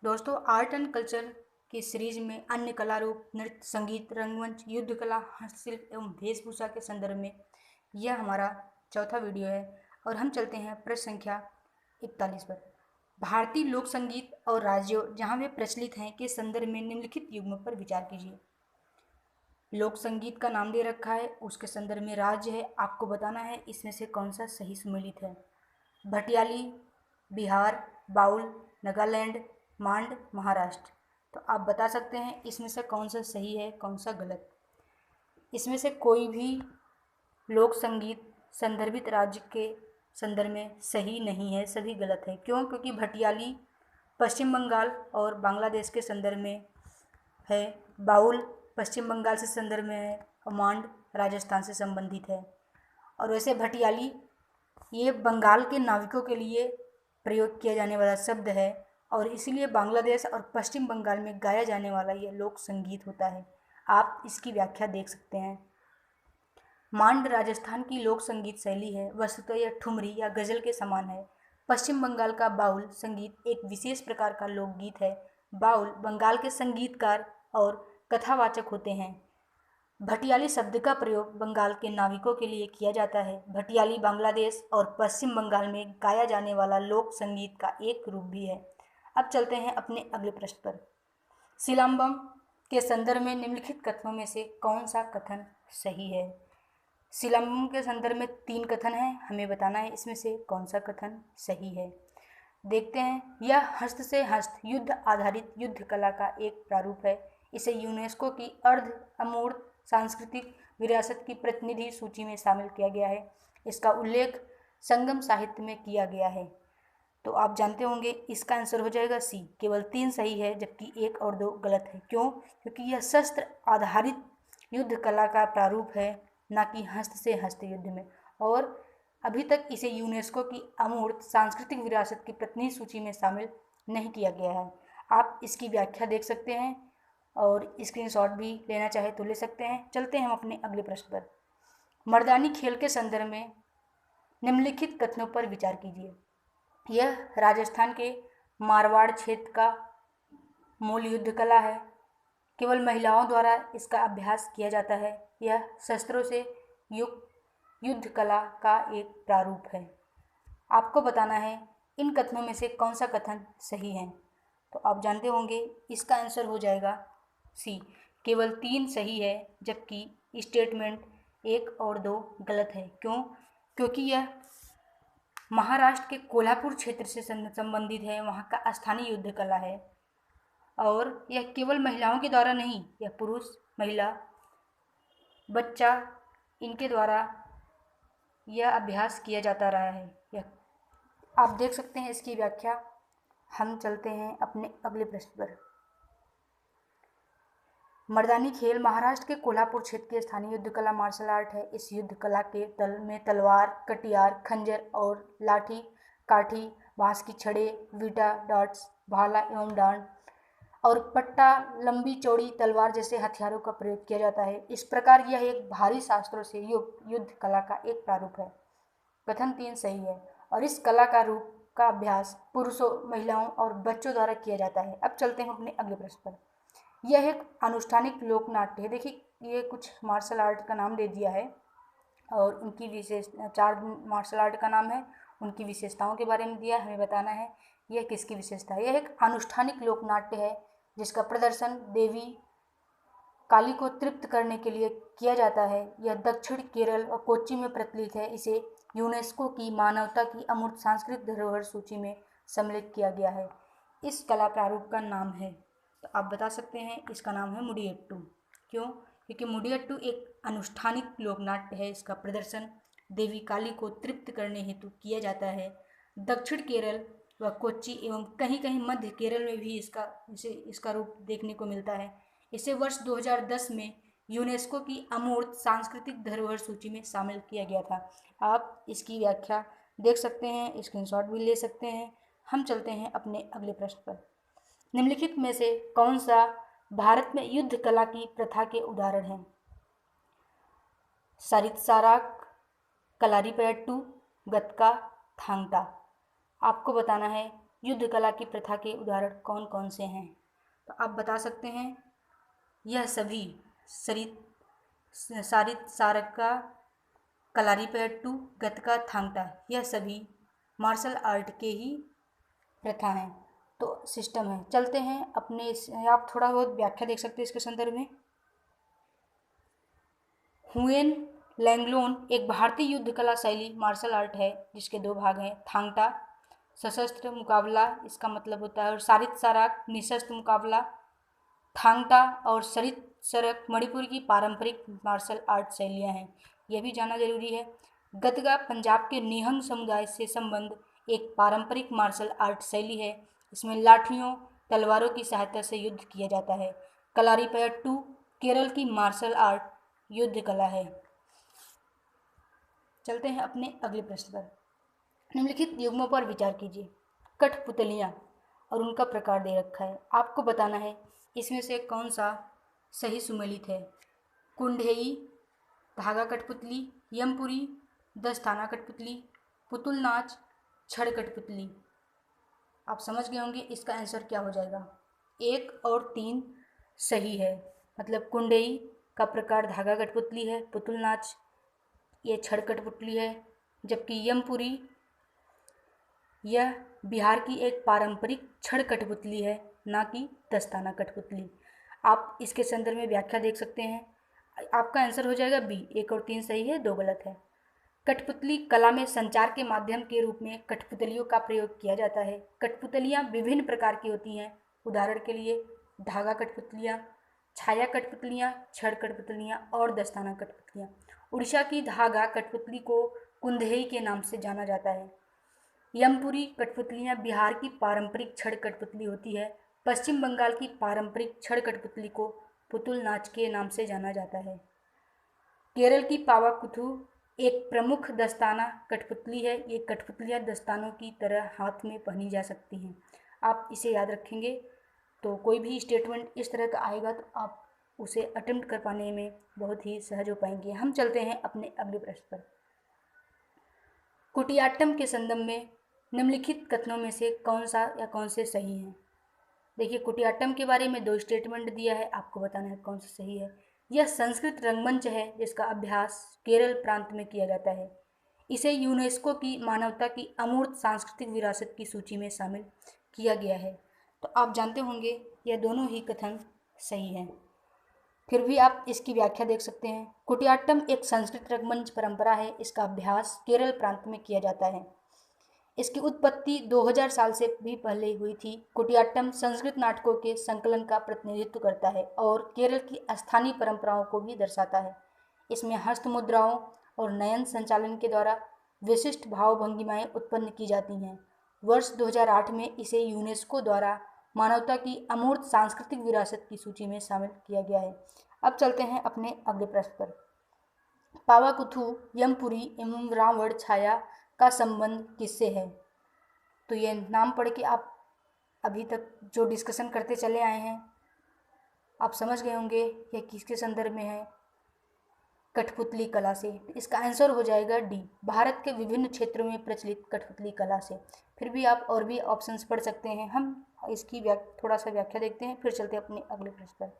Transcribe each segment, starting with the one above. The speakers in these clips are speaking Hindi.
दोस्तों, आर्ट एंड कल्चर की सीरीज में अन्य कला रूप, नृत्य, संगीत, रंगमंच, युद्ध कला, हस्तशिल्प एवं वेशभूषा के संदर्भ में यह हमारा चौथा वीडियो है और हम चलते हैं प्रश्न संख्या 41 पर। भारतीय लोक संगीत और राज्यों जहाँ वे प्रचलित हैं के संदर्भ में निम्नलिखित युग्मों पर विचार कीजिए। लोक संगीत का नाम दे रखा है, उसके संदर्भ में राज्य है, आपको बताना है इसमें से कौन सा सही सम्मिलित है। भटियाली बिहार, बाउल नागालैंड, मांड महाराष्ट्र। तो आप बता सकते हैं इसमें से कौन सा सही है, कौन सा गलत। इसमें से कोई भी लोक संगीत संदर्भित राज्य के संदर्भ में सही नहीं है, सभी गलत है। क्यों? क्योंकि भटियाली पश्चिम बंगाल और बांग्लादेश के संदर्भ में है, बाउल पश्चिम बंगाल से संदर्भ में है और मांड राजस्थान से संबंधित है। और वैसे भटियाली ये बंगाल के नाविकों के लिए प्रयोग किया जाने वाला शब्द है और इसीलिए बांग्लादेश और पश्चिम बंगाल में गाया जाने वाला यह लोक संगीत होता है। आप इसकी व्याख्या देख सकते हैं। मांड राजस्थान की लोक संगीत शैली है, वस्तुतः यह ठुमरी या गजल के समान है। पश्चिम बंगाल का बाउल संगीत एक विशेष प्रकार का लोकगीत है। बाउल बंगाल के संगीतकार और कथावाचक होते हैं। भटियाली शब्द का प्रयोग बंगाल के नाविकों के लिए किया जाता है। भटियाली बांग्लादेश और पश्चिम बंगाल में गाया जाने वाला लोक संगीत का एक रूप भी है। अब चलते हैं अपने अगले प्रश्न पर। सिलंबम के संदर्भ में निम्नलिखित कथनों में से कौन सा कथन सही है। सिलंबम के संदर्भ में 3 कथन हैं, हमें बताना है इसमें से कौन सा कथन सही है। देखते हैं। यह हस्त से हस्त युद्ध आधारित युद्ध कला का एक प्रारूप है। इसे यूनेस्को की अर्ध अमूर्त सांस्कृतिक विरासत की प्रतिनिधि सूची में शामिल किया गया है। इसका उल्लेख संगम साहित्य में किया गया है। तो आप जानते होंगे इसका आंसर हो जाएगा सी। केवल 3 सही है जबकि 1 और 2 गलत है। क्यों? क्योंकि यह शस्त्र आधारित युद्ध कला का प्रारूप है, ना कि हस्त से हस्त युद्ध में, और अभी तक इसे यूनेस्को की अमूर्त सांस्कृतिक विरासत की प्रतिनिधि सूची में शामिल नहीं किया गया है। आप इसकी व्याख्या देख सकते हैं और स्क्रीनशॉट भी लेना चाहे तो ले सकते हैं। चलते हैं हम अपने अगले प्रश्न पर। मर्दानी खेल के संदर्भ में निम्नलिखित कथनों पर विचार कीजिए। यह राजस्थान के मारवाड़ क्षेत्र का मूल युद्ध कला है। केवल महिलाओं द्वारा इसका अभ्यास किया जाता है। यह शस्त्रों से युक्त युद्ध कला का एक प्रारूप है। आपको बताना है इन कथनों में से कौन सा कथन सही है। तो आप जानते होंगे इसका आंसर हो जाएगा सी। केवल 3 सही है जबकि स्टेटमेंट 1 और 2 गलत है। क्यों? क्योंकि यह महाराष्ट्र के कोल्हापुर क्षेत्र से संबंधित है, वहाँ का स्थानीय युद्ध कला है और यह केवल महिलाओं के द्वारा नहीं, यह पुरुष, महिला, बच्चा इनके द्वारा यह अभ्यास किया जाता रहा है। यह आप देख सकते हैं इसकी व्याख्या। हम चलते हैं अपने अगले प्रश्न पर। मर्दानी खेल महाराष्ट्र के कोल्हापुर क्षेत्र की स्थानीय युद्ध कला मार्शल आर्ट है। इस युद्ध कला के दल में तलवार, कटियार, खंजर और लाठी, काठी, बांस की छड़े, वीटा, डार्ट्स, भाला एवं डांड और पट्टा, लंबी चौड़ी तलवार जैसे हथियारों का प्रयोग किया जाता है। इस प्रकार यह एक भारी शास्त्रों से युक्त युद्ध कला का एक प्रारूप है। कथन 3 सही है और इस कला का रूप का अभ्यास पुरुषों, महिलाओं और बच्चों द्वारा किया जाता है। अब चलते हैं अपने अगले प्रश्न पर। यह एक अनुष्ठानिक लोक नाट्य है। देखिए, ये कुछ मार्शल आर्ट का नाम दे दिया है और उनकी विशेष 4 मार्शल आर्ट का नाम है, उनकी विशेषताओं के बारे में दिया है, हमें बताना है यह किसकी विशेषता है। यह एक अनुष्ठानिक लोक नाट्य है जिसका प्रदर्शन देवी काली को तृप्त करने के लिए किया जाता है। यह दक्षिण केरल और कोच्चि में प्रचलित है। इसे यूनेस्को की मानवता की अमूर्त सांस्कृतिक धरोहर सूची में सम्मिलित किया गया है। इस कला प्रारूप का नाम है, तो आप बता सकते हैं इसका नाम है मुडियट्टू। क्यों? क्योंकि मुडियट्टू एक अनुष्ठानिक लोकनाट्य है। इसका प्रदर्शन देवी काली को तृप्त करने हेतु किया जाता है। दक्षिण केरल व कोच्चि एवं कहीं कहीं मध्य केरल में भी इसका रूप देखने को मिलता है। इसे वर्ष 2010 में यूनेस्को की अमूर्त सांस्कृतिक धरोहर सूची में शामिल किया गया था। आप इसकी व्याख्या देख सकते हैं, स्क्रीनशॉट भी ले सकते हैं। हम चलते हैं अपने अगले प्रश्न पर। निम्नलिखित में से कौन सा भारत में युद्ध कला की प्रथा के उदाहरण हैं। सरित्साराक, कलारीपयट्टू, गतका, थांगटा। आपको बताना है युद्ध कला की प्रथा के उदाहरण कौन कौन से हैं? तो आप बता सकते हैं। यह सभी सारित, सारका, कलारीपयट्टू, गतका, थांगटा, यह सभी मार्शल आर्ट के ही प्रथा हैं। तो सिस्टम है। चलते हैं अपने आप थोड़ा बहुत व्याख्या देख सकते हैं इसके संदर्भ में। हुएन लैंगलोन एक भारतीय युद्ध कला शैली मार्शल आर्ट है जिसके दो भाग हैं। थांगटा सशस्त्र मुकाबला, इसका मतलब होता है, और सारित साराक निशस्त्र मुकाबला। थांगटा और सरित सरक मणिपुर की पारंपरिक मार्शल आर्ट शैलियाँ हैं, यह भी जानना जरूरी है। गतका पंजाब के निहंग समुदाय से संबंध एक पारंपरिक मार्शल आर्ट शैली है। इसमें लाठियों तलवारों की सहायता से युद्ध किया जाता है। कलारीपयट्टू केरल की मार्शल आर्ट युद्ध कला है। चलते हैं अपने अगले प्रश्न पर। निम्नलिखित युग्मों पर विचार कीजिए। कठपुतलियाँ और उनका प्रकार दे रखा है, आपको बताना है इसमें से कौन सा सही सुमेलित है। कुंडेई, धागा कठपुतली, यमपुरी, दस्ताना कठपुतली, पुतुल नाच, छड़ कठपुतली। आप समझ गए होंगे इसका आंसर क्या हो जाएगा। 1 और 3 सही है, मतलब कुंडेई का प्रकार धागा कठपुतली है, पुतुल नाच ये छड़ कठपुतली है, जबकि यमपुरी यह बिहार की एक पारंपरिक छड़ कठपुतली है, ना कि दस्ताना कठपुतली। आप इसके संदर्भ में व्याख्या देख सकते हैं। आपका आंसर हो जाएगा बी। 1 और 3 सही है, 2 गलत है। कठपुतली कला में संचार के माध्यम के रूप में कठपुतलियों का प्रयोग किया जाता है। कठपुतलियाँ विभिन्न प्रकार की होती हैं, उदाहरण के लिए धागा कठपुतलियाँ, छाया कठपुतलियाँ, छड़ कठपुतलियाँ और दस्ताना कठपुतलियाँ। उड़ीसा की धागा कठपुतली को कुंदेई के नाम से जाना जाता है। यमपुरी कठपुतलियाँ बिहार की पारंपरिक छड़ कठपुतली होती है। पश्चिम बंगाल की पारंपरिक छड़ कठपुतली को पुतुल नाच के नाम से जाना जाता है। केरल की पावाकुथु एक प्रमुख दस्ताना कठपुतली है। ये कठपुतलियाँ दस्तानों की तरह हाथ में पहनी जा सकती हैं। आप इसे याद रखेंगे तो कोई भी स्टेटमेंट इस तरह का आएगा तो आप उसे अटेम्प्ट कर पाने में बहुत ही सहज हो पाएंगे। हम चलते हैं अपने अगले प्रश्न पर। कुटियाट्टम के संदर्भ में निम्नलिखित कथनों में से कौन सा या कौन से सही हैं। देखिए, कुटियाट्टम के बारे में 2 स्टेटमेंट दिया है, आपको बताना है कौन सा सही है। यह संस्कृत रंगमंच है जिसका अभ्यास केरल प्रांत में किया जाता है। इसे यूनेस्को की मानवता की अमूर्त सांस्कृतिक विरासत की सूची में शामिल किया गया है। तो आप जानते होंगे यह दोनों ही कथन सही हैं, फिर भी आप इसकी व्याख्या देख सकते हैं। कुटियाट्टम एक संस्कृत रंगमंच परंपरा है। इसका अभ्यास केरल प्रांत में किया जाता है। इसकी उत्पत्ति 2000 साल से भी पहले हुई थी। कुटियाट्टम संस्कृत नाटकों के संकलन का प्रतिनिधित्व करता है और केरल की स्थानीय परंपराओं को भी दर्शाता है। इसमें हस्त मुद्राओं और नयन संचालन के द्वारा विशिष्ट भाव भंगिमाएँ उत्पन्न की जाती हैं। वर्ष 2008 में इसे यूनेस्को द्वारा मानवता की अमूर्त सांस्कृतिक विरासत की सूची में शामिल किया गया है। अब चलते हैं अपने अगले प्रश्न पर। पावाकुथु, यमपुरी एवं रावण छाया का संबंध किससे है? तो ये नाम पढ़ के आप अभी तक जो डिस्कशन करते चले आए हैं आप समझ गए होंगे ये किसके संदर्भ में है। कठपुतली कला से। इसका आंसर हो जाएगा डी, भारत के विभिन्न क्षेत्रों में प्रचलित कठपुतली कला से। फिर भी आप और भी ऑप्शंस पढ़ सकते हैं। हम इसकी थोड़ा सा व्याख्या देखते हैं, फिर चलते हैं अपने अगले प्रश्न पर।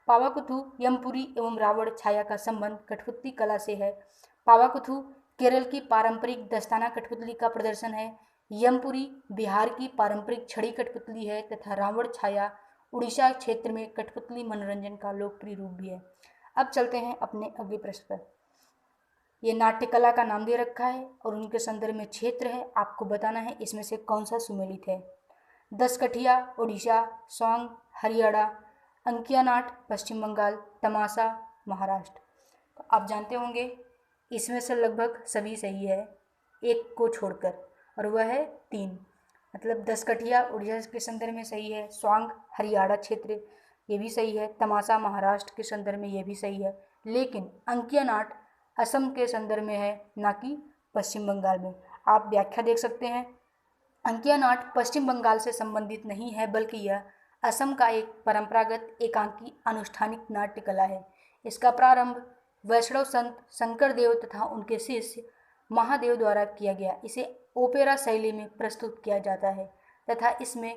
पावाकुथु, यमपुरी एवं रावण छाया का संबंध कठपुतली कला से है। पावाकुथु केरल की पारंपरिक दस्ताना कठपुतली का प्रदर्शन है। यमपुरी बिहार की पारंपरिक छड़ी कठपुतली है तथा रावण छाया उड़ीसा क्षेत्र में कठपुतली मनोरंजन का लोकप्रिय रूप भी है। अब चलते हैं अपने अगले प्रश्न पर। ये नाट्य कला का नाम दे रखा है और उनके संदर्भ में क्षेत्र है, आपको बताना है इसमें से कौन सा सुमेलित है। दसकठिया उड़ीसा, सॉन्ग हरियाणा, अंकिया नाट पश्चिम बंगाल, तमाशा महाराष्ट्र। तो आप जानते होंगे इसमें से लगभग सभी सही है, एक को छोड़कर, और वह है 3, मतलब दसकठिया उड़ीसा के संदर्भ में सही है, सॉन्ग हरियाणा क्षेत्र ये भी सही है, तमाशा महाराष्ट्र के संदर्भ में ये भी सही है, लेकिन अंकिया नाट असम के संदर्भ में है, ना कि पश्चिम बंगाल में। आप व्याख्या देख सकते हैं। अंकिया नाट पश्चिम बंगाल से संबंधित नहीं है बल्कि यह असम का एक परंपरागत एकांकी अनुष्ठानिक नाट्य कला है। इसका प्रारंभ वैष्णव संत शंकर देव तथा उनके शिष्य महादेव द्वारा किया गया। इसे ओपेरा शैली में प्रस्तुत किया जाता है। तथा इसमें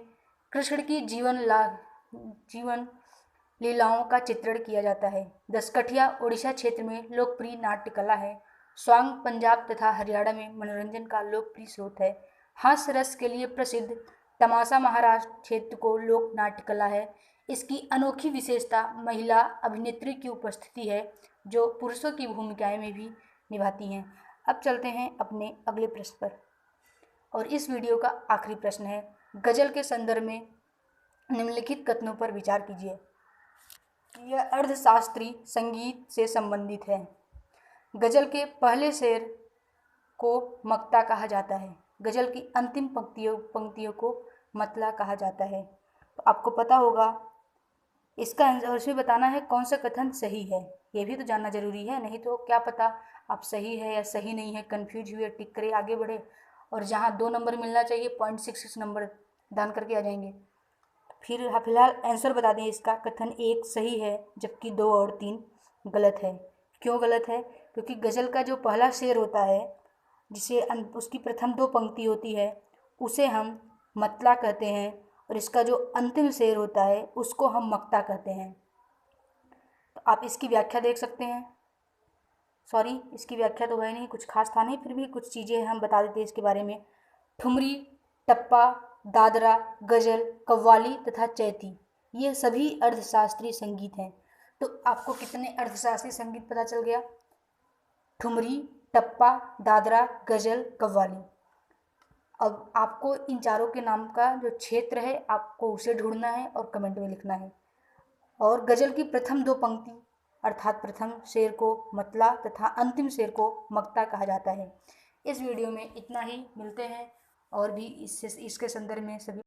कृष्ण की जीवन लीलाओं का चित्रण किया जाता है। दसकठिया उड़ीसा क्षेत्र में लोकप्रिय नाट्य कला है। स्वांग पंजाब तथा हरियाणा में मनोरंजन का लोकप्रिय स्रोत है। हास्य रस के लिए प्रसिद्ध तमाशा महाराष्ट्र क्षेत्र को लोक नाट्य कला है। इसकी अनोखी विशेषता महिला अभिनेत्री की उपस्थिति है, जो पुरुषों की भूमिकाएं में भी निभाती हैं। अब चलते हैं अपने अगले प्रश्न पर, और इस वीडियो का आखिरी प्रश्न है, गजल के संदर्भ में निम्नलिखित कथनों पर विचार कीजिए। यह अर्थशास्त्री संगीत से संबंधित है। गजल के पहले शेर को मक्ता कहा जाता है। गजल की अंतिम पंक्तियों को मतला कहा जाता है। तो आपको पता होगा इसका आंसर, इसमें बताना है कौन सा कथन सही है। ये भी तो जानना जरूरी है, नहीं तो क्या पता आप सही है या सही नहीं है, कन्फ्यूज हुए, टिक करे आगे बढ़े, और जहाँ 2 नंबर मिलना चाहिए 0.66 नंबर दान करके आ जाएंगे। फिर फिलहाल आंसर बता दें, इसका कथन 1 सही है, जबकि 2 और 3 गलत है। क्यों गलत है? क्योंकि गज़ल का जो पहला शेर होता है, जिसे उसकी प्रथम 2 पंक्ति होती है, उसे हम मतला कहते हैं, और इसका जो अंतिम शेर होता है उसको हम मक्ता कहते हैं। तो आप इसकी व्याख्या देख सकते हैं। सॉरी, इसकी व्याख्या तो है नहीं, कुछ खास था नहीं, फिर भी कुछ चीज़ें हम बता देते हैं इसके बारे में। ठुमरी, टप्पा, दादरा, गज़ल, कव्वाली तथा चैती, ये सभी अर्थशास्त्रीय संगीत हैं। तो आपको कितने अर्थशास्त्रीय संगीत पता चल गया? ठुमरी, टप्पा, दादरा, गज़ल, कव्वाली। अब आपको इन चारों के नाम का जो क्षेत्र है आपको उसे ढूंढना है और कमेंट में लिखना है। और गज़ल की प्रथम 2 पंक्ति अर्थात प्रथम शेर को मतला तथा अंतिम शेर को मक्ता कहा जाता है। इस वीडियो में इतना ही, मिलते हैं और भी इसके संदर्भ में सभी